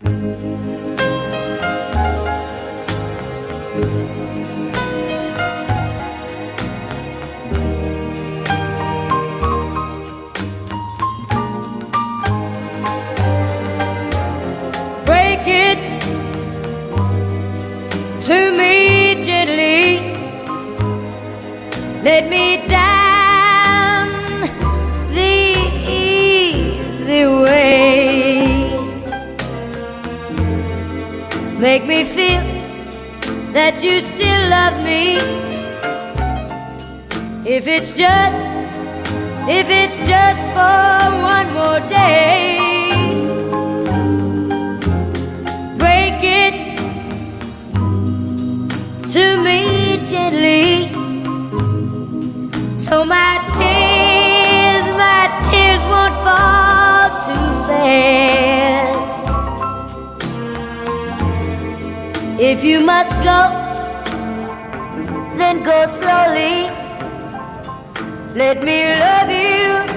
Break it to me gently. Let me down the easy way. Make me feel that you still love me. If it's just for one more day. Break it to me gently, so my tears won't fall too fast. If you must go, then go slowly. Let me love you